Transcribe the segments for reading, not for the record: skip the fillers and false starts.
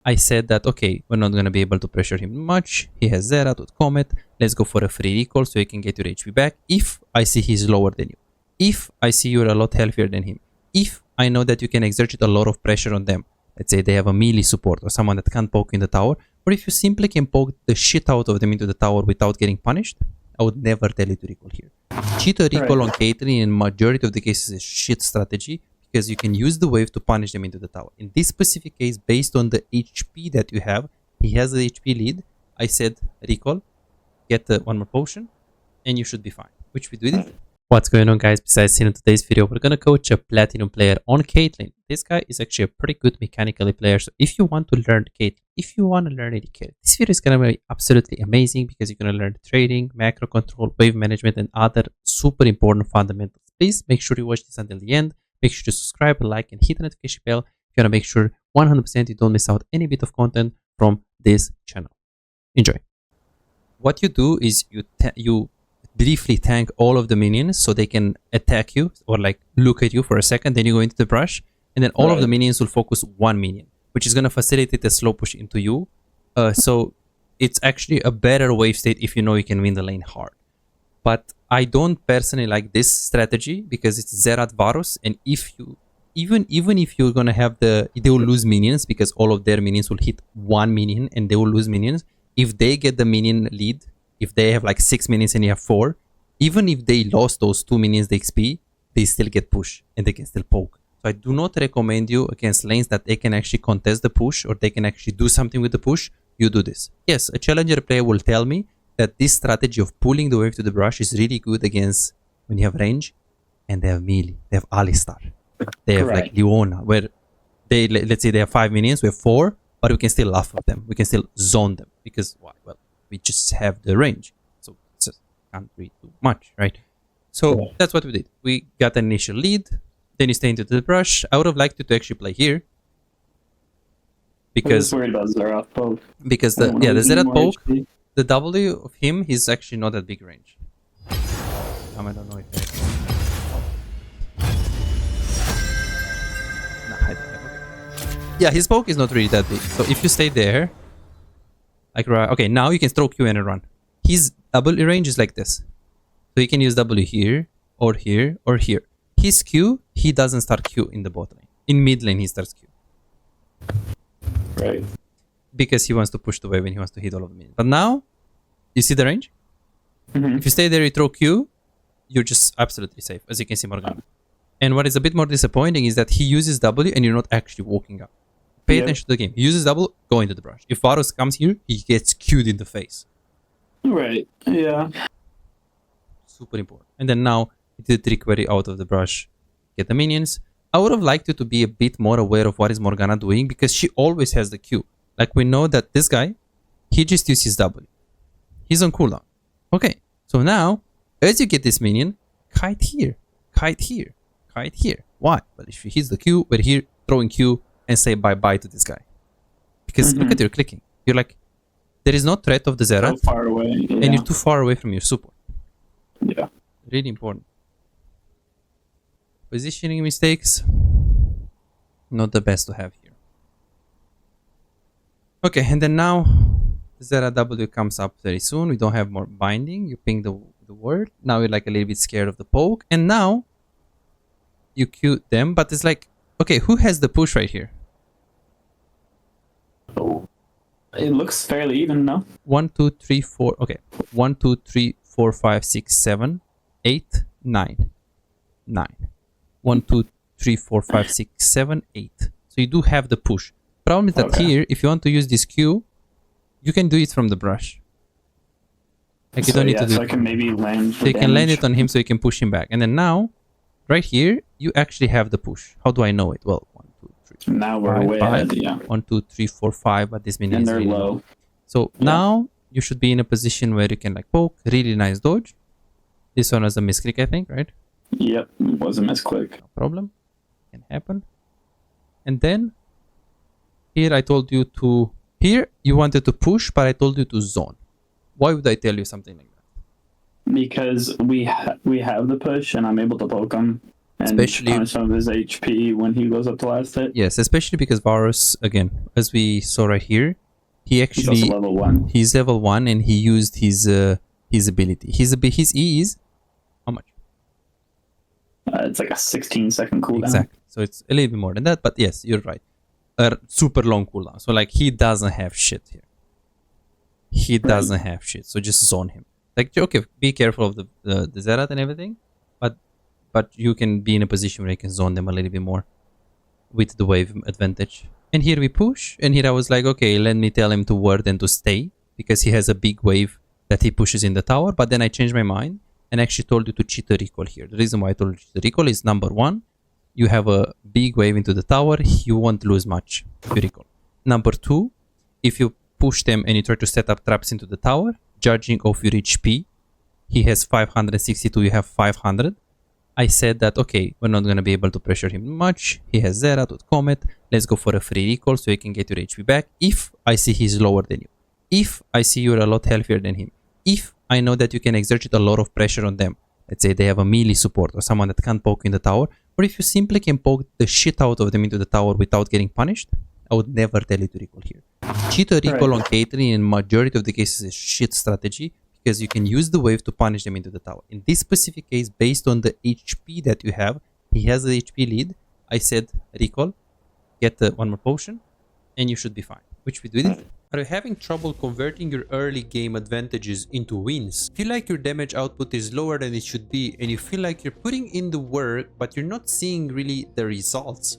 I said that, okay, we're not going to be able to pressure him much. He has Zerat with Comet. Let's go for a free recall so you can get your HP back. If I see he's lower than you. If I see you're a lot healthier than him. If I know that you can exert a lot of pressure on them. Let's say they have a melee support or someone that can't poke in the tower. Or if you simply can poke the shit out of them into the tower without getting punished. I would never tell you to recall here. Cheat or recall on Caitlyn in majority of the cases is shit strategy. Because you can use the wave to punish them into the tower. In this specific case, based on the HP that you have, he has the HP lead. I said recall, get the one more potion, and you should be fine. Which we did. What's going on, guys? Besides seeing in today's video, we're gonna coach a platinum player on Caitlyn. This guy is actually a pretty good mechanically player. So if you want to learn Caitlyn, if you want to learn AD carry, this video is gonna be absolutely amazing because you're gonna learn trading, macro control, wave management, and other super important fundamentals. Please make sure you watch this until the end. Make sure to subscribe, like, and hit the notification bell if you want to make sure 100% you don't miss out any bit of content from this channel. Enjoy. What you do is you briefly tank all of the minions so they can attack you or like look at you for a second. Then you go into the brush, and then all of the minions will focus one minion, which is going to facilitate a slow push into you. So it's actually a better wave state if you know you can win the lane hard. But I don't personally like this strategy because it's Zerat Varus, and if you even if you're gonna have they will lose minions because all of their minions will hit one minion and they will lose minions. If they get the minion lead, if they have like 6 minions and you have 4, even if they lost those 2 minions the XP, they still get push and they can still poke. So I do not recommend you against lanes that they can actually contest the push or they can actually do something with the push. You do this. Yes, a challenger player will tell me that this strategy of pulling the wave to the brush is really good against when you have range and they have melee, they have Alistar, they have like Leona, where they, let's say they have 5 minions, we have 4, but we can still laugh at them, we can still zone them because why? Well, we just have the range, so it just can't really do much, right? So that's what we did. We got an initial lead, then you stay into the brush. I would have liked you to actually play here because worried about Zerat poke. Because the Zerat poke. HP. The W of him, he's actually not that big range. I don't know if yeah, his poke is not really that big. So if you stay there, like okay, now you can throw Q and run. His W range is like this. So you can use W here, or here, or here. His Q, he doesn't start Q in the bot lane. In mid lane, he starts Q. Right. Because he wants to push the wave and he wants to hit all of the minions. But now, you see the range? If you stay there, you throw Q, you're just absolutely safe, as you can see Morgana. And what is a bit more disappointing is that he uses W and you're not actually walking up. Pay attention to the game. He uses W, go into the brush. If Varus comes here, he gets Q'd in the face. Right, yeah. Super important. And then now, you do the trick where you're out of the brush, get the minions. I would have liked you to be a bit more aware of what is Morgana doing because she always has the Q. Like we know that this guy, he just uses W. He's on cooldown. Okay, so now, as you get this minion, kite here, kite here, kite here. Why? Well, if he hits the Q, we're here throwing Q and say bye-bye to this guy. Because look at your clicking. You're like, there is no threat of the Zerat. So far away. Yeah. And you're too far away from your support. Yeah. Really important. Positioning mistakes, not the best to have here. Okay, and then now Zerat W comes up very soon. We don't have more binding. You ping the word. Now you're like a little bit scared of the poke. And now you Q them, but it's like, okay, who has the push right here? Oh, it looks fairly even, no? 1, 2, 3, 4. Okay, 1, 2, 3, 4, 5, 6, 7, 8, 9. 9. 1, 2, 3, 4, 5, 6, 7, 8. So you do have the push. Problem is that here, if you want to use this Q, you can do it from the brush. Like you don't need to do so I can maybe land. So you can land it on him so you can push him back. And then now, right here, you actually have the push. How do I know it? Well, 1, 2, 3. Now we're way ahead, yeah. 1, 2, 3, 4, 5, but this minion and is they're really low. So now you should be in a position where you can like poke, really nice dodge. This one was a misclick, I think, right? Yep, it was a misclick. No problem. Can happen. And then here I told you to... Here you wanted to push, but I told you to zone. Why would I tell you something like that? Because we have the push and I'm able to poke them. and Especially- punish some of his HP when he goes up to last hit. Yes, especially because Varus, again, as we saw right here, he He's actually also level 1. he's level 1 and he used his ability. His E is how much? It's like a 16-second cooldown. Exactly. So it's a little bit more than that, but yes, you're right. A super long cooldown. So like he doesn't have shit here. He doesn't have shit. So just zone him. Like, okay, be careful of the Zerat and everything, but you can be in a position where you can zone them a little bit more with the wave advantage. And here we push, and here I was like, okay, let me tell him to ward and to stay, because he has a big wave that he pushes in the tower. But then I changed my mind and actually told you to cheat the recall here. The reason why I told you to cheat the recall is, number one, you have a big wave into the tower, you won't lose much if you recall. Number two, if you push them and you try to set up traps into the tower, judging of your HP, he has 562, you have 500. I said that, okay, we're not going to be able to pressure him much. He has Zerat with Comet. Let's go for a free recall so you can get your HP back. If I see he's lower than you. If I see you're a lot healthier than him. If I know that you can exert a lot of pressure on them. Let's say they have a melee support or someone that can't poke in the tower. Or if you simply can poke the shit out of them into the tower without getting punished, I would never tell you to recall here. Cheat a recall on Caitlyn in majority of the cases is shit strategy, because you can use the wave to punish them into the tower. In this specific case, based on the HP that you have, he has the HP lead. I said recall, get one more potion, and you should be fine, which we did. Are you having trouble converting your early game advantages into wins? Feel like your damage output is lower than it should be, and you feel like you're putting in the work, but you're not seeing really the results?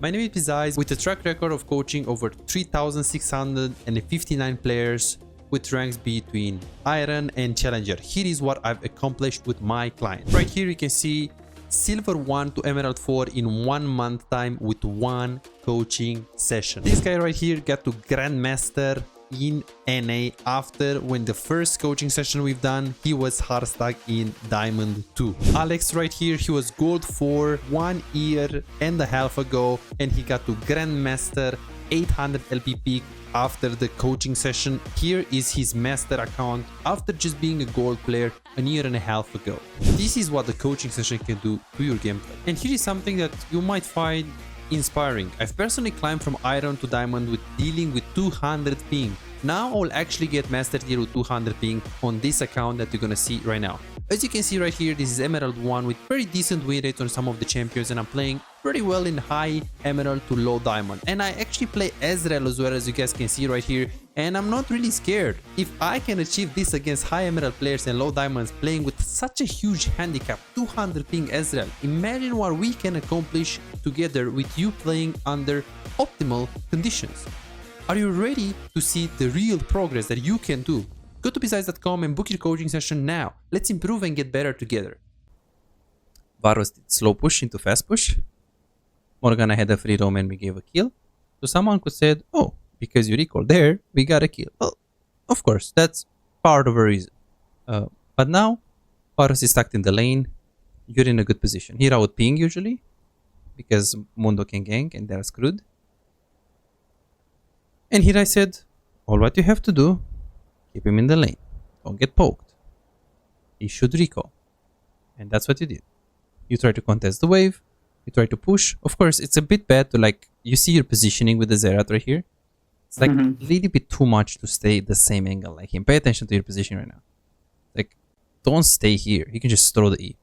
My name is Pizais, with a track record of coaching over 3,659 players, with ranks between Iron and Challenger. Here is what I've accomplished with my client. Right here you can see Silver 1 to Emerald 4 in 1 month time with 1 coaching session. This guy right here got to Grandmaster in NA after, when the first coaching session we've done, he was hard stuck in Diamond 2. Alex right here, he was Gold 4 1 year and a half ago, and he got to Grandmaster 800 LP peak after the coaching session. Here is his master account after just being a gold player a year and a half ago. This is what the coaching session can do to your gameplay. And here is something that you might find inspiring. I've personally climbed from Iron to Diamond with dealing with 200 ping. Now I'll actually get master tier with 200 ping on this account that you're gonna see right now. As you can see right here, this is Emerald 1 with very decent win rates on some of the champions, and I'm playing pretty well in high Emerald to low Diamond. And I actually play Ezreal as well, as you guys can see right here, and I'm not really scared. If I can achieve this against high Emerald players and low Diamonds playing with such a huge handicap, 200 ping Ezreal, imagine what we can accomplish together with you playing under optimal conditions. Are you ready to see the real progress that you can do? Go to pizais.com and book your coaching session now. Let's improve and get better together. Varus did slow push into fast push. Morgana had a free roam and we gave a kill. So someone could say, oh, because you recall there, we got a kill. Well, of course, that's part of a reason. But now, Varus is stuck in the lane. You're in a good position. Here I would ping usually, because Mundo can gank and they're screwed. And here I said, all what you have to do, keep him in the lane. Don't get poked. He should recall. And that's what you did. You try to contest the wave. You try to push. Of course, it's a bit bad to, like, you see your positioning with the Zerat right here. It's like a little bit too much to stay the same angle like him. Pay attention to your position right now. Like, don't stay here. You can just throw the E.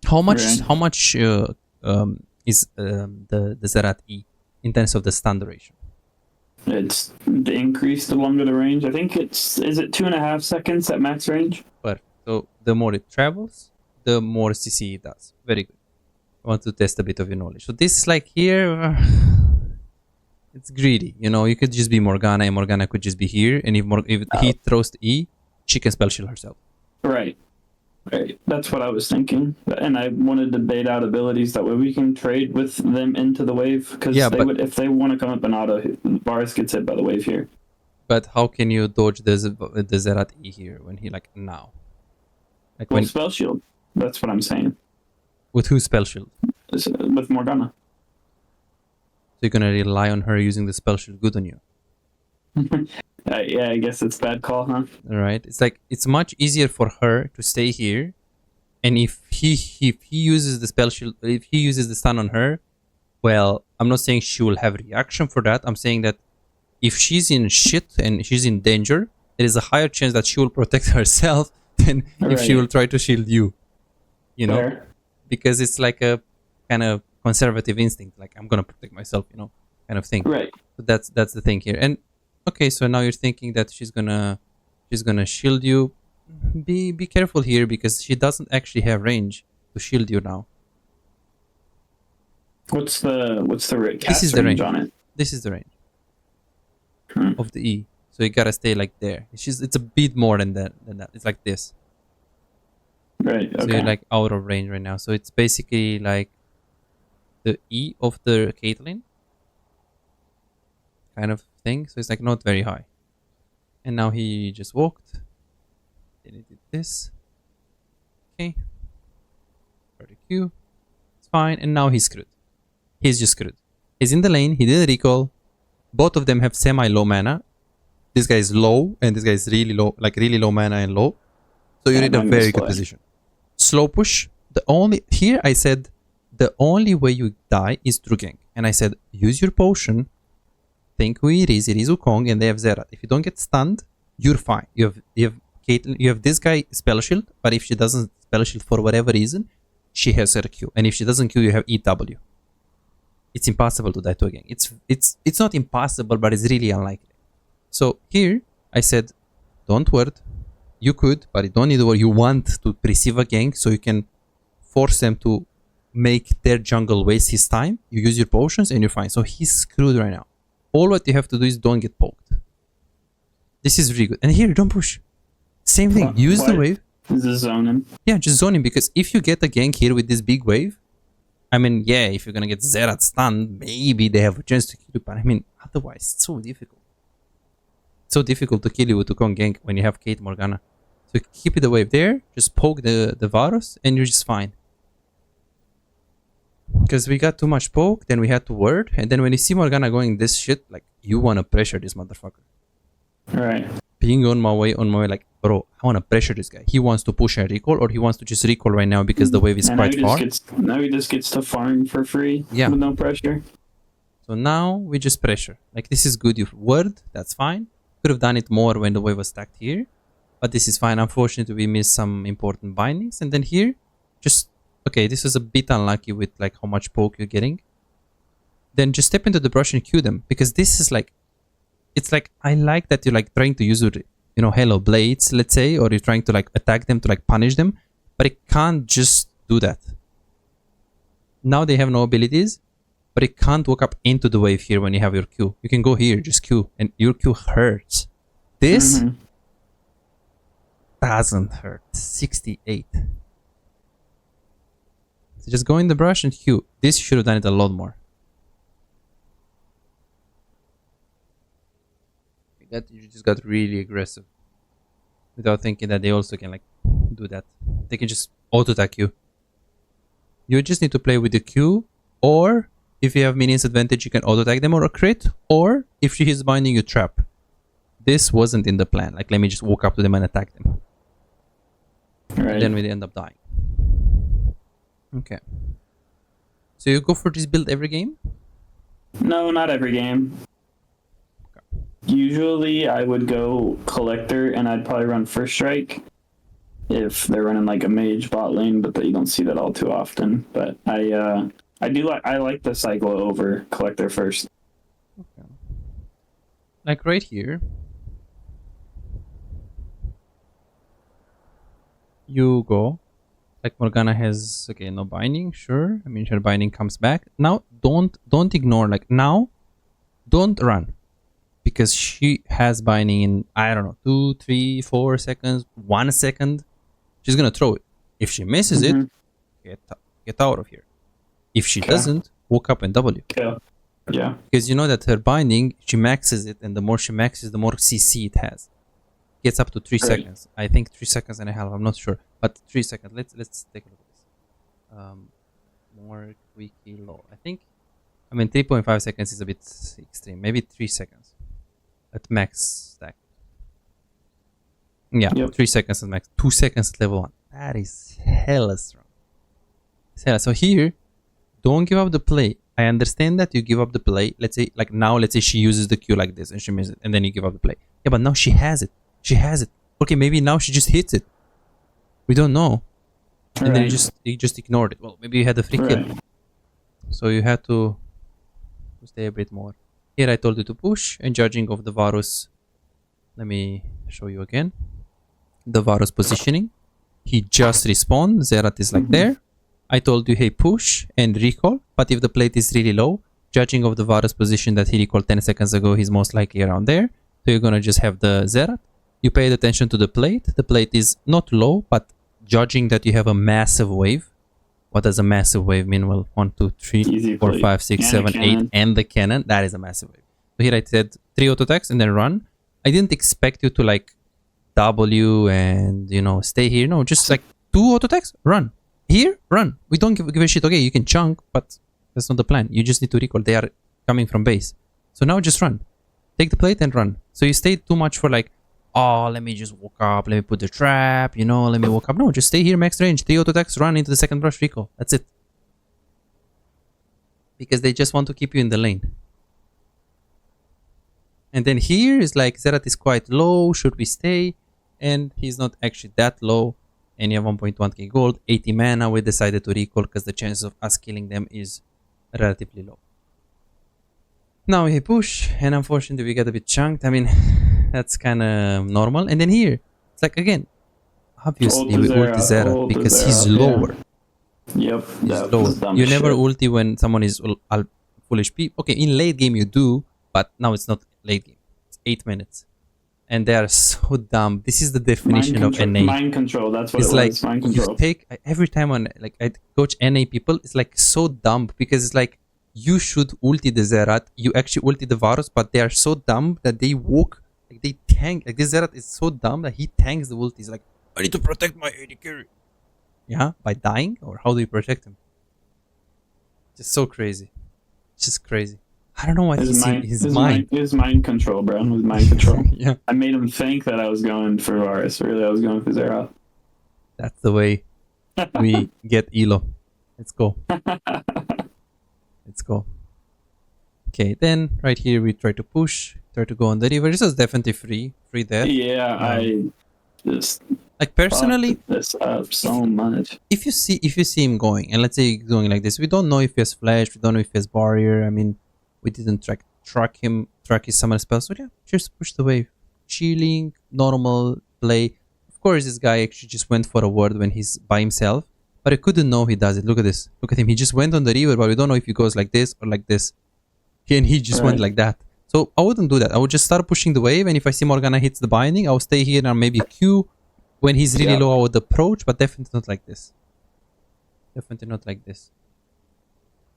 How much is the Zerat E in terms of the stun duration? It's the increase the longer the range. I think is it 2.5 seconds at max range? Perfect. So the more it travels, the more CC it does. Very good. I want to test a bit of your knowledge. So this is like here, it's greedy. You know, you could just be Morgana and Morgana could just be here. And if he throws the E, she can spell shield herself. Right. Right. That's what I was thinking. And I wanted to bait out abilities that way we can trade with them into the wave. Because if they want to come up and auto, Varus gets hit by the wave here. But how can you dodge the Zerat E here when he, like, now? Like, when spell shield. That's what I'm saying. With whose spell shield? With Morgana. So you're gonna rely on her using the spell shield good on you. Yeah, I guess it's bad call, huh? Alright. It's like, it's much easier for her to stay here And if he uses the spell shield, if he uses the stun on her, well, I'm not saying she will have reaction for that. I'm saying that if she's in shit and she's in danger, there is a higher chance that she will protect herself than if she will try to shield you. You know, Fair. because it's like a kind of conservative instinct, like I'm gonna protect myself, you know, kind of thing. Right. So that's the thing here. And okay, so now you're thinking that she's gonna shield you. Be careful here because she doesn't actually have range to shield you now. What's the cast This is the range on it? This is the range of the E. So you gotta stay like there. It's a bit more than that. It's like this. Right. Okay. So you're like out of range right now. So it's basically like the E of the Caitlyn kind of thing. So it's like not very high. And now he just walked. Then he did this. Okay. Start a Q. It's fine. And now he's screwed. He's just screwed. He's in the lane. He did a recall. Both of them have semi-low mana. This guy is low and this guy is really low, like really low mana and low. So you're in a very good position. Slow push. Here I said the only way you die is through gank. And I said use your potion. Think who it is. It is Wukong and they have Zerat. If you don't get stunned, you're fine. You have Caitlyn, you have this guy spell shield, but if she doesn't spell shield for whatever reason, she has her Q. And if she doesn't Q, you have EW. It's impossible to die to a gank. It's not impossible, but it's really unlikely. So here I said, don't ward. You could, but you don't need to ward. You want to perceive a gank so you can force them to make their jungle waste his time. You use your potions and you're fine. So he's screwed right now. All what you have to do is don't get poked. This is really good. And here, don't push. Same thing. Use the wave. Just zone him. Yeah, just zone him, because if you get a gank here with this big wave, I mean, yeah, if you're gonna get Zerat stunned, maybe they have a chance to kill you, but I mean, otherwise, it's so difficult. It's so difficult to kill you with Wukong gank when you have Kate Morgana. So keep the wave there, just poke the Varus, and you're just fine. Because we got too much poke, then we had to ward, and then when you see Morgana going this shit, like, you wanna pressure this motherfucker. Right. Being on my way, like, bro, I wanna pressure this guy. He wants to push and recall, or he wants to just recall right now because the wave is quite far. Now he just gets to farm for free. Yeah. With no pressure. So now we just pressure. Like, this is good. You've word, that's fine. Could have done it more when the wave was stacked here, but this is fine. Unfortunately, we missed some important bindings. And then here, just, okay, this was a bit unlucky with like how much poke you're getting. Then just step into the brush and Q them, because this is like, it's like, I like that you're like trying to use your, you know, Halo Blades, let's say, or you're trying to like attack them to like punish them, but it can't just do that. Now they have no abilities, but it can't walk up into the wave here when you have your Q. You can go here, just Q, and your Q hurts. This doesn't hurt. 68. So just go in the brush and Q. This you should have done it a lot more. You just got really aggressive without thinking that they also can like do that. They can just auto attack you. You just need to play with the Q, or if you have minions advantage, you can auto attack them or a crit, or if she is binding you, trap. This wasn't in the plan. Like, let me just walk up to them and attack them. Right. And then we end up dying. Okay. So you go for this build every game? No, not every game. Usually I would go collector and I'd probably run first strike if they're running like a mage bot lane, but you don't see that all too often. But I like the cycle over collector first. Okay. Like right here, you go, like Morgana has, okay, no binding, sure. I mean, her binding comes back. Now don't ignore, like now, don't run. Because she has binding in, I don't know, 2, 3, 4 seconds, 1 second. She's gonna throw it. If she misses it, get out of here. If she doesn't, walk up and W. Yeah. Because you know that her binding, she maxes it, and the more she maxes, the more CC it has. Gets up to 3 seconds. I think 3 seconds and a half. I'm not sure, but 3 seconds. Let's take a look at this. More quickie low. I think. I mean, 3.5 seconds is a bit extreme. Maybe 3 seconds. At max stack. Yeah, 3 seconds at max. 2 seconds at level 1. That is hella strong. So here, don't give up the play. I understand that you give up the play. Let's say, like now, let's say she uses the Q like this and she misses it, and then you give up the play. Yeah, but now she has it. She has it. Okay, maybe now she just hits it. We don't know. And then you just ignored it. Well, maybe you had a free kill. So you had to stay a bit more. Here I told you to push, and judging of the Varus. Let me show you again. The Varus positioning. He just respawned. Zerat is like there. I told you, hey, push and recall. But if the plate is really low, judging of the Varus position that he recalled 10 seconds ago, he's most likely around there. So you're gonna just have the Zerat. You paid attention to the plate. The plate is not low, but judging that you have a massive wave. What does a massive wave mean? Well, 1, 2, 3, 4, 5, 6, 7, 8, and the cannon. That is a massive wave. So here I said 3 auto attacks and then run. I didn't expect you to like W and, you know, stay here. No, just like 2 auto attacks, run. Here, run. We don't give a shit. Okay, you can chunk, but that's not the plan. You just need to recall. They are coming from base. So now just run. Take the plate and run. So you stayed too much for like, oh, let me just walk up. Let me put the trap. You know, let me walk up. No, just stay here, max range. 3 auto attacks, run into the second brush, recall. That's it. Because they just want to keep you in the lane. And then here is like, Zerat is quite low. Should we stay? And he's not actually that low. And you have 1.1k gold, 80 mana. We decided to recall because the chances of us killing them is relatively low. Now we push, and unfortunately we get a bit chunked. I mean, that's kind of normal. And then here, it's like again, obviously we ulti Zerat because he's lower. Yep, he's lower. You never ulti when someone is full HP. Okay, in late game you do, but now it's not late game. It's 8 minutes. And they are so dumb. This is the definition of NA. Mind control, that's what it's it like was. Mind control. You take every time on like I coach NA people, it's like so dumb because it's like you should ulti the Zerat, you actually ulti the Varus, but they are so dumb that they walk like they tank. Like this Zerat is so dumb that he tanks the ulti. He's like, I need to protect my AD carry. Yeah, by dying, or how do you protect him? Just so crazy. Just crazy. I don't know what his mind. His mind control, bro. His mind control. Yeah. I made him think that I was going for Varus. Really, I was going for Zerat. That's the way we get Elo. Let's go. Let's go. Okay, then right here we try to push, try to go on the river. This is definitely free death. Yeah, I just like personally this up so much. If you see him going, and let's say he's going like this, we don't know if he has flash, we don't know if he has barrier. I mean, we didn't track his summon spells. So yeah, just push the wave. Chilling, normal play. Of course, this guy actually just went for a ward when he's by himself. But I couldn't know he does it. Look at this. Look at him. He just went on the river, but we don't know if he goes like this or like this. And he just went like that. So I wouldn't do that. I would just start pushing the wave, and if I see Morgana hits the binding, I'll stay here and maybe Q. When he's really low, I would approach, but definitely not like this. Definitely not like this.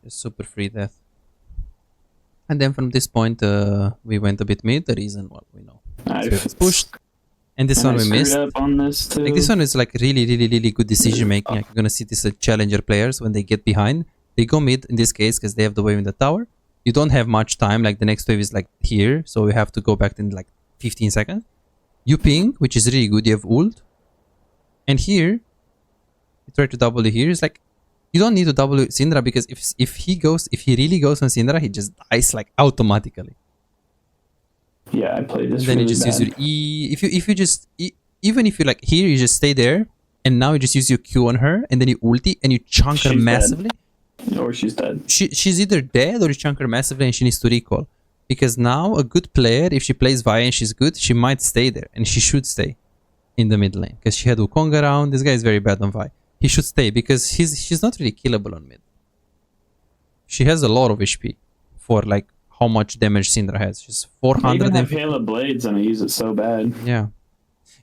Just super free death. And then from this point, we went a bit mid. The reason, well, we know. So it pushed. And this one we missed. Like this one is like really good decision making. Like you're gonna see this challenger players when they get behind, they go mid in this case because they have the wave in the tower. You don't have much time. Like the next wave is like here, so we have to go back in like 15 seconds. You ping, which is really good. You have ult, and here you try to double here. It's like you don't need to double Syndra because if he really goes on Syndra, he just dies like automatically. Yeah, I played this. And then really you just bad. use your E. If you just even if you like here, you just stay there, and now you just use your Q on her, and then you ulti and you chunk her massively. Or she's dead. She's either dead or you chunk her massively, and she needs to recall. Because now a good player, if she plays Vi and she's good, she might stay there, and she should stay in the mid lane because she had Wukong around. This guy is very bad on Vi. He should stay because she's not really killable on mid. She has a lot of HP for like how much damage Syndra has. She's 400. I even have Halo Blades and I use it so bad. Yeah.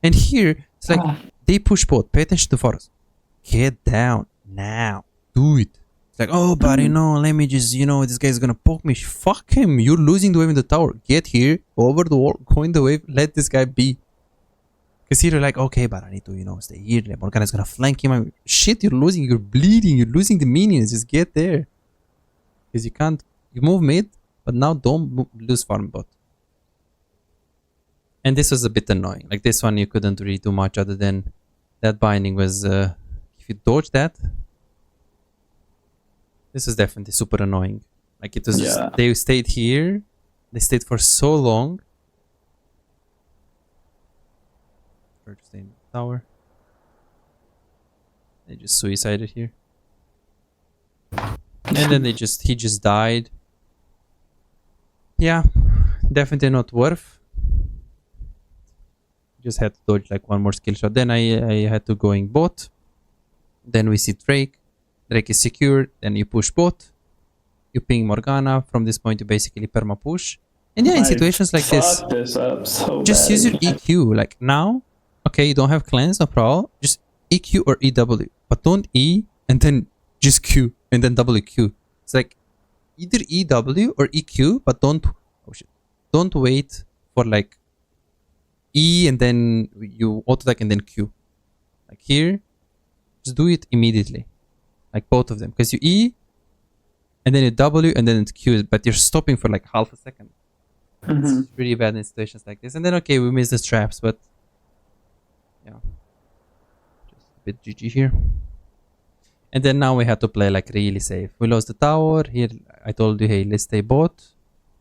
And here, it's like they push both. Pay attention to Forest. Get down now. Do it. It's like, oh, buddy, no, let me just, this guy's gonna poke me. Fuck him. You're losing the wave in the tower. Get here, go over the wall, go in the wave, let this guy be. Because here you're like, okay, but I need to, stay here. Morgana's gonna flank him. Shit, you're losing. You're bleeding. You're losing the minions. Just get there. Because you can't. You move mid, but now don't lose farm bot. And this was a bit annoying. Like this one, you couldn't really do much other than That binding was, if you dodge that, this is definitely super annoying. Like it was just, they stayed here. They stayed for so long. Try to stay in the tower. They just suicided here. And then he just died. Yeah, definitely not worth. Just had to dodge like one more skill shot. Then I had to go in bot. Then we see Drake. Drake is secured. Then you push bot. You ping Morgana. From this point you basically perma push. And yeah, in situations like this, just use your EQ. Like now, okay, you don't have cleanse, no problem. Just EQ or EW. But don't E and then just Q and then WQ. It's like either EW or EQ, but don't wait for like E and then you auto attack and then Q. Like here, just do it immediately. Like both of them. Because you E and then you W and then it's Q, but you're stopping for like half a second. It's really bad in situations like this. And then okay, we missed the traps, but yeah. Just a bit GG here. And then now we had to play like really safe. We lost the tower. Here I told you, hey, let's stay bot.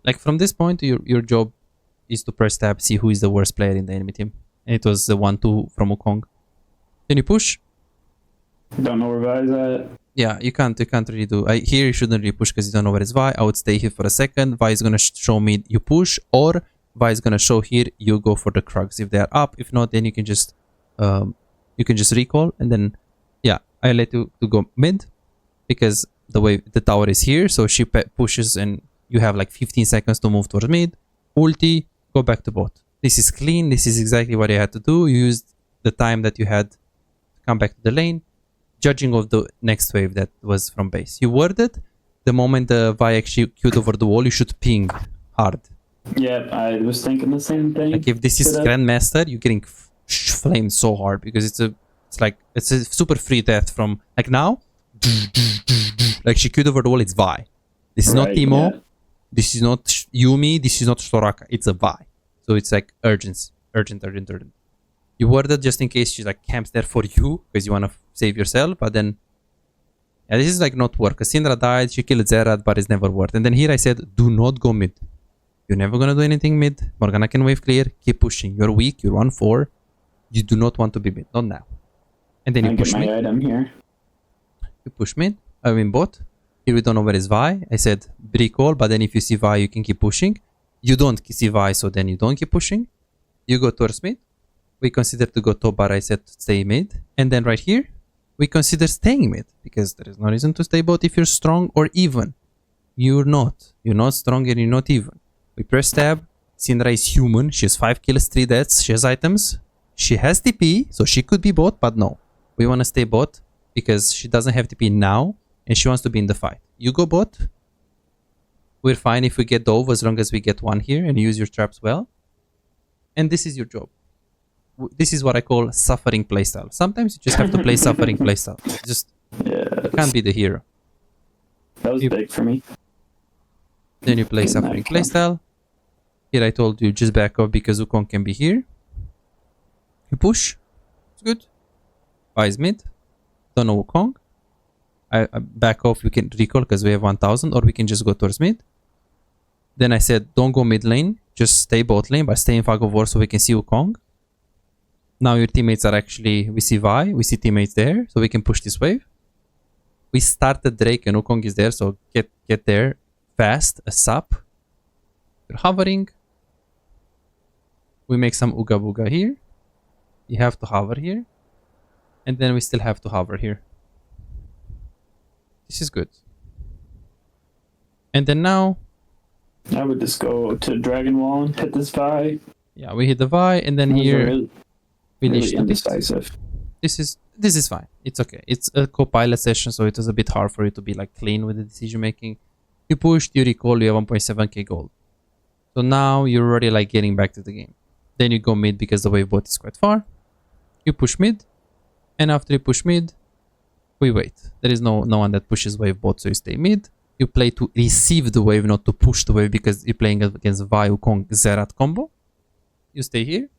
Like from this point, your job is to press tab, see who is the worst player in the enemy team. And it was the 1-2 from Wukong. Can you push? Don't know where Vi's at. Yeah, you can't really do. Here you shouldn't really push because you don't know where it's Vi. I would stay here for a second. Vi is gonna show me you push, or Vi is gonna show here you go for the Krugs if they are up. If not, then you can just recall, and then yeah, I let you to go mid because the tower is here, so she pushes and you have like 15 seconds to move towards mid. Ulti, go back to bot. This is clean. This is exactly what you had to do. You used the time that you had to come back to the lane. Judging of the next wave that was from base. You worded the moment the Vi execute over the wall, you should ping hard. Yeah, I was thinking the same thing. Like if this is Grandmaster, you're getting flamed so hard because it's a super free death from like now. Like she queued over the wall, it's Vi. This is not Timo. Yeah. This is not Yumi. This is not Soraka. It's a Vi. So it's like urgent. You worded just in case she like camps there for you because you want to save yourself, but then yeah, this is like not work. Syndra died, she killed Zerat, but it's never worked. And then here I said, do not go mid. You're never gonna do anything mid. Morgana can wave clear, keep pushing. You're weak, you're 1-4. You do not want to be mid, not now. And then you push mid. Item here. You push mid, I mean bot. Here we don't know where is Vi. I said recall, but then if you see Vi, you can keep pushing. You don't see Vi, so then you don't keep pushing. You go towards mid. We consider to go top, but I said stay mid. And then right here, we consider staying mid because there is no reason to stay bot if you're strong or even. You're not. You're not strong and you're not even. We press tab. Syndra is human. She has 5 kills, 3 deaths. She has items. She has TP, so she could be bot, but no. We want to stay bot because she doesn't have TP now and she wants to be in the fight. You go bot. We're fine if we get dove as long as we get one here and use your traps well. And this is your job. This is what I call suffering playstyle. Sometimes you just have to play suffering playstyle. Just you can't be the hero. That was big for me. Then you play suffering playstyle. Here I told you just back off because Wukong can be here. You push. It's good. Buys mid. Don't know Wukong. I back off. We can recall because we have 1000, or we can just go towards mid. Then I said don't go mid lane. Just stay bot lane, but stay in fog of war so we can see Wukong. Now your teammates are actually, we see Vi, we see teammates there, so we can push this wave. We started Drake and Wukong is there, so get there fast, a sap. You're hovering. We make some Uga Booga here. You have to hover here. And then we still have to hover here. This is good. And then now... I would just go to Dragon Wall and hit this Vi. Yeah, we hit the Vi, and then here... Really indecisive. This is fine. It's okay. It's a co-pilot session, so it was a bit hard for you to be like clean with the decision making. You pushed, you recall, you have 1.7k gold. So now you're already like getting back to the game. Then you go mid because the wave bot is quite far. You push mid, and after you push mid, we wait. There is no one that pushes wave bot, so you stay mid. You play to receive the wave, not to push the wave because you're playing against Vi, Wukong, Zerat combo. You stay here.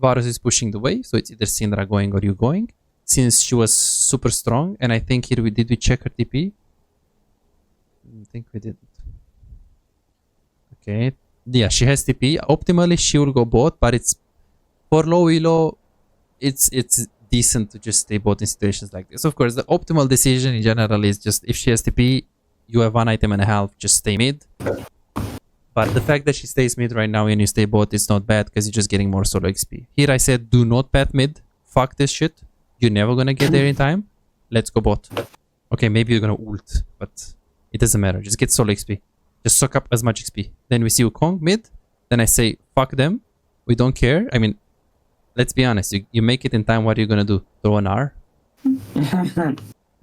Varus is pushing the wave, so it's either Syndra going or you going. Since she was super strong, and I think here did we check her TP? I think we didn't. Okay. Yeah, she has TP. Optimally, she will go bot, but it's for low elo, it's decent to just stay bot in situations like this. Of course, the optimal decision in general is just if she has TP, you have 1 item and a half, just stay mid. But the fact that she stays mid right now and you stay bot is not bad because you're just getting more solo XP. Here I said do not path mid. Fuck this shit. You're never gonna get there in time. Let's go bot. Okay, maybe you're gonna ult, but it doesn't matter. Just get solo XP. Just suck up as much XP. Then we see Wukong mid. Then I say fuck them. We don't care. I mean, let's be honest. You make it in time. What are you gonna do? Throw an R?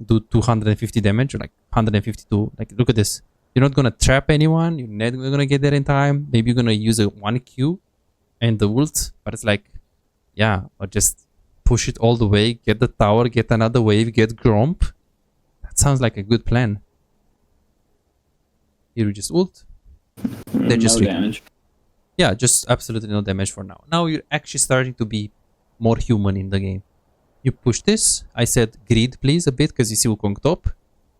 Do 250 damage or like 152? Like look at this. You're not gonna trap anyone. You're not gonna get there in time. Maybe you're gonna use a 1Q and the ult. But it's like, yeah, or just push it all the way. Get the tower. Get another wave. Get Gromp. That sounds like a good plan. Here we just ult. They just no damage. Yeah, just absolutely no damage for now. Now you're actually starting to be more human in the game. You push this. I said greed please a bit because you see Wukong top.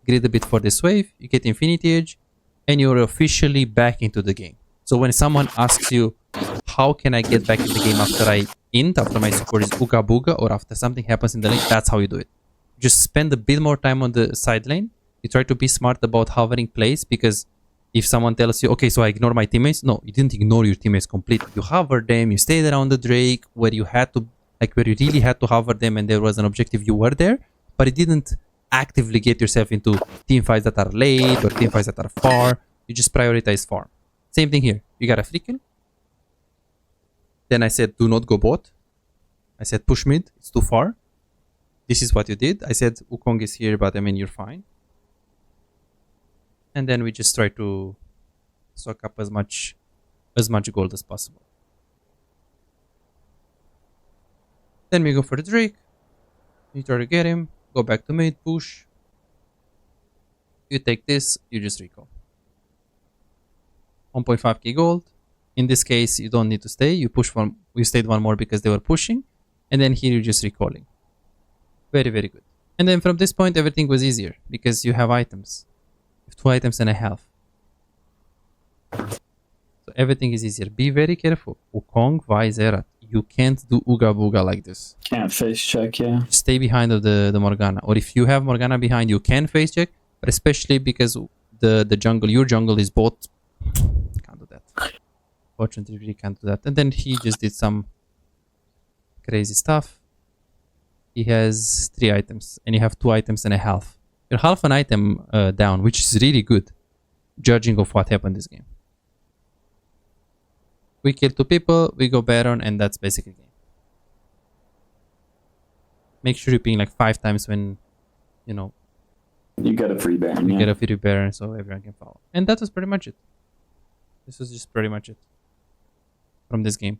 Greed a bit for this wave. You get Infinity Edge. And you're officially back into the game. So when someone asks you, how can I get back in the game after I int, after my support is Uga Booga, or after something happens in the lane, that's how you do it. Just spend a bit more time on the side lane. You try to be smart about hovering plays, because if someone tells you, okay, so I ignore my teammates. No, you didn't ignore your teammates completely. You hover them, you stayed around the Drake where you had to, like where you really had to hover them and there was an objective, you were there, but it didn't actively get yourself into team fights that are late or team fights that are far. You just prioritize farm. Same thing here. You got a free kill. Then I said, do not go bot. I said, push mid. It's too far. This is what you did. I said, Wukong is here, but I mean, you're fine. And then we just try to soak up as much gold as possible. Then we go for the Drake. You try to get him. Go back to mid, push. You take this, you just recall. 1.5k gold. In this case, you don't need to stay. You push one. You stayed one more because they were pushing. And then here you're just recalling. Very, very good. And then from this point, everything was easier because you have items. You have 2 items and a half. So everything is easier. Be very careful. Wukong, Vi, Zerat. You can't do Uga Booga like this. Can't face check, yeah. Stay behind of the Morgana. Or if you have Morgana behind, you can face check. But especially because the jungle, your jungle is bot. Can't do that. Fortunately, really can't do that. And then he just did some crazy stuff. He has 3 items. And you have 2 items and a half. You're half an item down, which is really good. Judging of what happened this game. We kill 2 people, we go Baron, and that's basically game. Make sure you ping like 5 times when, you know, you get a free Baron. You get a free Baron, so everyone can follow. And that was pretty much it. This was just pretty much it from this game.